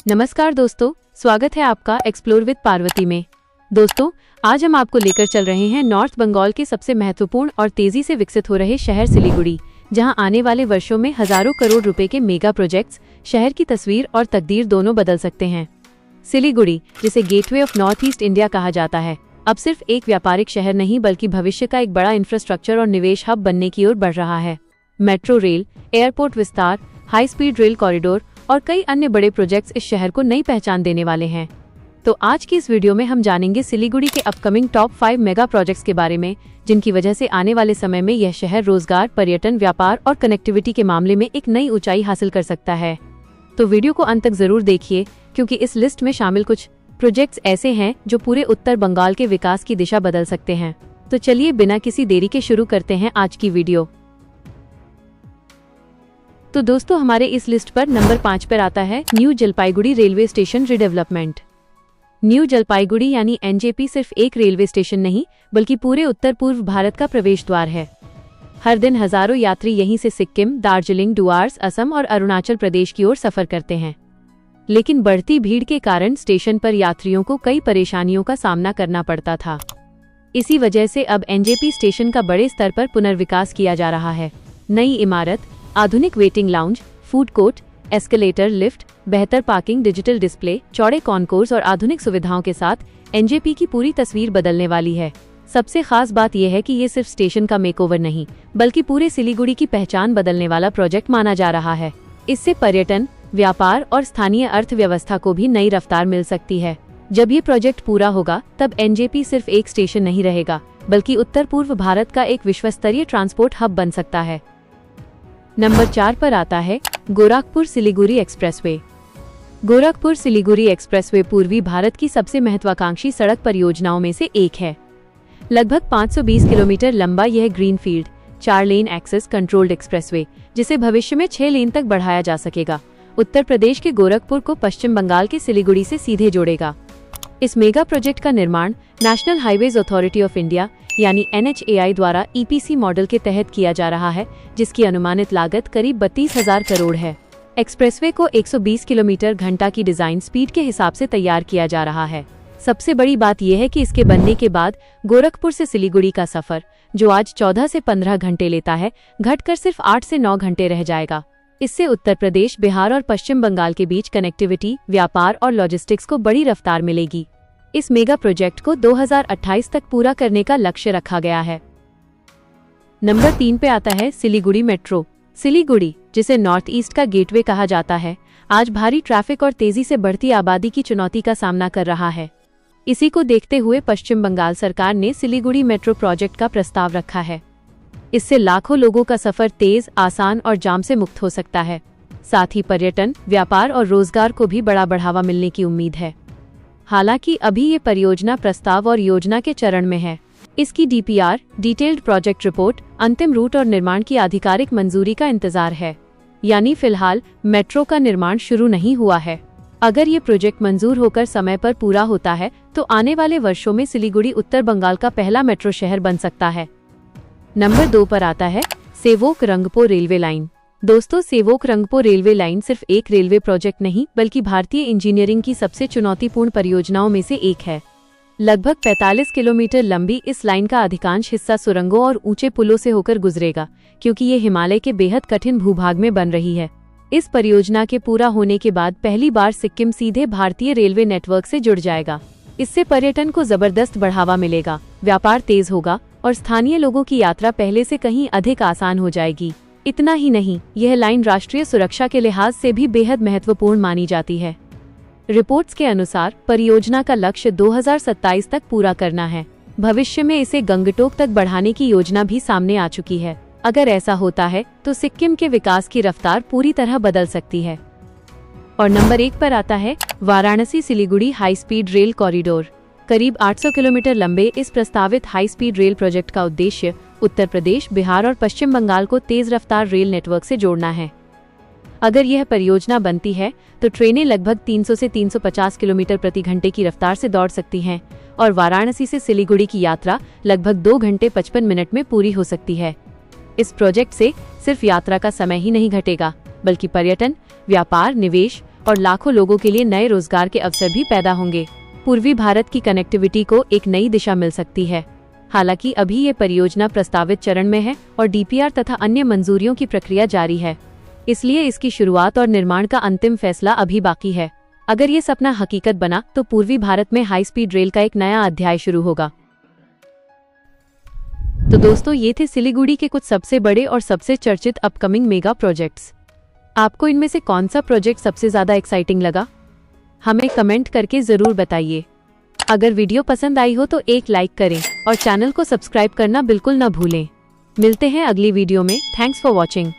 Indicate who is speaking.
Speaker 1: नमस्कार दोस्तों, स्वागत है आपका एक्सप्लोर विद पार्वती में। दोस्तों, आज हम आपको लेकर चल रहे हैं नॉर्थ बंगाल के सबसे महत्वपूर्ण और तेजी से विकसित हो रहे शहर सिलीगुड़ी, जहां आने वाले वर्षों में हजारों करोड़ रुपए के मेगा प्रोजेक्ट्स शहर की तस्वीर और तकदीर दोनों बदल सकते हैं। सिलीगुड़ी, जिसे gateway of north east India कहा जाता है, अब सिर्फ एक व्यापारिक शहर नहीं बल्कि भविष्य का एक बड़ा इंफ्रास्ट्रक्चर और निवेश हब बनने की ओर बढ़ रहा है। मेट्रो रेल, एयरपोर्ट विस्तार, हाई स्पीड रेल कॉरिडोर और कई अन्य बड़े प्रोजेक्ट्स इस शहर को नई पहचान देने वाले हैं। तो आज की इस वीडियो में हम जानेंगे सिलीगुड़ी के अपकमिंग टॉप 5 मेगा प्रोजेक्ट्स के बारे में, जिनकी वजह से आने वाले समय में यह शहर रोजगार, पर्यटन, व्यापार और कनेक्टिविटी के मामले में एक नई ऊंचाई हासिल कर सकता है। तो वीडियो को अंत तक जरूर देखिए, क्योंकि इस लिस्ट में शामिल कुछ प्रोजेक्ट्स ऐसे हैं जो पूरे उत्तर बंगाल के विकास की दिशा बदल सकते हैं। तो चलिए बिना किसी देरी के शुरू करते हैं आज की वीडियो। तो दोस्तों, हमारे इस लिस्ट पर नंबर 5 पर आता है new Jalpaiguri railway station redevelopment. New Jalpaiguri यानी एनजेपी सिर्फ एक रेलवे स्टेशन नहीं बल्कि पूरे उत्तर पूर्व भारत का प्रवेश द्वार है। हर दिन हजारों यात्री यहीं से सिक्किम, दार्जिलिंग, डुआर्स, असम और अरुणाचल प्रदेश की ओर सफर करते हैं। लेकिन बढ़ती भीड़ के कारण स्टेशन पर यात्रियों को कई परेशानियों का सामना करना पड़ता था। इसी वजह से अब एनजेपी स्टेशन का बड़े स्तर पर पुनर्विकास किया जा रहा है। नई इमारत, आधुनिक waiting lounge, food court, escalator, lift, बेहतर पार्किंग, डिजिटल डिस्प्ले, चौड़े कॉन्कोर्स और आधुनिक सुविधाओं के साथ एनजेपी की पूरी तस्वीर बदलने वाली है। सबसे खास बात यह है कि ये सिर्फ स्टेशन का मेकओवर नहीं बल्कि पूरे सिलीगुड़ी की पहचान बदलने वाला प्रोजेक्ट माना जा रहा है। इससे पर्यटन, व्यापार और स्थानीय अर्थव्यवस्था को भी नई रफ्तार मिल सकती है। जब ये प्रोजेक्ट पूरा होगा तब एनजेपी सिर्फ एक स्टेशन नहीं रहेगा बल्कि उत्तर पूर्व भारत का एक विश्वस्तरीय ट्रांसपोर्ट हब बन सकता है। नंबर 4 पर आता है गोरखपुर सिलीगुड़ी एक्सप्रेसवे। गोरखपुर सिलीगुड़ी एक्सप्रेसवे पूर्वी भारत की सबसे महत्वाकांक्षी सड़क परियोजनाओं में से एक है। लगभग 520 किलोमीटर लंबा यह greenfield 4 lane access controlled expressway, जिसे भविष्य में 6 लेन तक बढ़ाया जा सकेगा, उत्तर प्रदेश के गोरखपुर को पश्चिम बंगाल के सिलीगुड़ी से सीधे जोड़ेगा। इस मेगा प्रोजेक्ट का निर्माण national highways authority of India यानी NHAI द्वारा EPC मॉडल के तहत किया जा रहा है, जिसकी अनुमानित लागत करीब 32,000 करोड़ है। एक्सप्रेसवे को 120 किलोमीटर घंटा की डिजाइन स्पीड के हिसाब से तैयार किया जा रहा है। सबसे बड़ी बात यह है कि इसके बनने के बाद गोरखपुर से सिलीगुड़ी का सफर, जो आज 14 से 15 घंटे लेता है, घटकर सिर्फ 8 से 9 घंटे रह जाएगा। इससे उत्तर प्रदेश, बिहार और पश्चिम बंगाल के बीच कनेक्टिविटी, व्यापार और लॉजिस्टिक्स को बड़ी रफ्तार मिलेगी। इस मेगा प्रोजेक्ट को 2028 तक पूरा करने का लक्ष्य रखा गया है। नंबर 3 पे आता है सिलीगुड़ी मेट्रो। सिलीगुड़ी, जिसे नॉर्थ ईस्ट का गेटवे कहा जाता है, आज भारी ट्रैफिक और तेजी से बढ़ती आबादी की चुनौती का सामना कर रहा है। इसी को देखते हुए पश्चिम बंगाल सरकार ने सिलीगुड़ी मेट्रो प्रोजेक्ट का प्रस्ताव रखा है। इससे लाखों लोगों का सफर तेज, आसान और जाम से मुक्त हो सकता है। साथ ही पर्यटन, व्यापार और रोजगार को भी बड़ा बढ़ावा मिलने की उम्मीद है। हालांकि अभी ये परियोजना प्रस्ताव और योजना के चरण में है। इसकी DPR, डिटेल्ड प्रोजेक्ट रिपोर्ट, अंतिम रूट और निर्माण की आधिकारिक मंजूरी का इंतजार है। यानी फिलहाल मेट्रो का निर्माण शुरू नहीं हुआ है। अगर ये प्रोजेक्ट मंजूर होकर समय पर पूरा होता है तो आने वाले वर्षों में सिलीगुड़ी उत्तर बंगाल का पहला मेट्रो शहर बन सकता है। नंबर 2 पर आता है सेवोक रंगपो रेलवे लाइन। दोस्तों, सेवोक रंगपो रेलवे लाइन सिर्फ एक रेलवे प्रोजेक्ट नहीं बल्कि भारतीय इंजीनियरिंग की सबसे चुनौतीपूर्ण परियोजनाओं में से एक है। लगभग 45 किलोमीटर लंबी इस लाइन का अधिकांश हिस्सा सुरंगों और ऊंचे पुलों से होकर गुजरेगा, क्योंकि ये हिमालय के बेहद कठिन भूभाग में बन रही है। इस परियोजना के पूरा होने के बाद पहली बार सिक्किम सीधे भारतीय रेलवे नेटवर्क से जुड़ जाएगा। इससे पर्यटन को जबरदस्त बढ़ावा मिलेगा, व्यापार तेज होगा और स्थानीय लोगों की यात्रा पहले से कहीं अधिक आसान हो जाएगी। इतना ही नहीं, यह लाइन राष्ट्रीय सुरक्षा के लिहाज से भी बेहद महत्वपूर्ण मानी जाती है। रिपोर्ट्स के अनुसार परियोजना का लक्ष्य 2027 तक पूरा करना है। भविष्य में इसे गंगटोक तक बढ़ाने की योजना भी सामने आ चुकी है। अगर ऐसा होता है तो सिक्किम के विकास की रफ्तार पूरी तरह बदल सकती है। और नंबर 1 पर आता है Varanasi Siliguri high speed rail corridor. करीब 800 किलोमीटर लंबे इस प्रस्तावित हाई स्पीड रेल प्रोजेक्ट का उद्देश्य उत्तर प्रदेश, बिहार और पश्चिम बंगाल को तेज रफ्तार रेल नेटवर्क से जोड़ना है। अगर यह परियोजना बनती है तो ट्रेनें लगभग 300 से 350 किलोमीटर प्रति घंटे की रफ्तार से दौड़ सकती हैं और वाराणसी से सिलीगुड़ी की यात्रा लगभग 2 घंटे 55 मिनट में पूरी हो सकती है। इस प्रोजेक्ट से सिर्फ यात्रा का समय ही नहीं घटेगा बल्कि पर्यटन, व्यापार, निवेश और लाखों लोगों के लिए नए रोजगार के अवसर भी पैदा होंगे। पूर्वी भारत की कनेक्टिविटी को एक नई दिशा मिल सकती है। हालांकि अभी ये परियोजना प्रस्तावित चरण में है और डीपीआर तथा अन्य मंजूरियों की प्रक्रिया जारी है, इसलिए इसकी शुरुआत और निर्माण का अंतिम फैसला अभी बाकी है। अगर ये सपना हकीकत बना तो पूर्वी भारत में हाई स्पीड रेल का एक नया अध्याय शुरू होगा। तो दोस्तों, ये थे सिलीगुड़ी के कुछ सबसे बड़े और सबसे चर्चित अपकमिंग मेगा प्रोजेक्ट्स। आपको इनमें से कौन सा प्रोजेक्ट सबसे ज्यादा एक्साइटिंग लगा? हमें कमेंट करके जरूर बताइए। अगर वीडियो पसंद आई हो तो एक लाइक करें और चैनल को सब्सक्राइब करना बिल्कुल न भूलें। मिलते हैं अगली वीडियो में। Thanks for watching.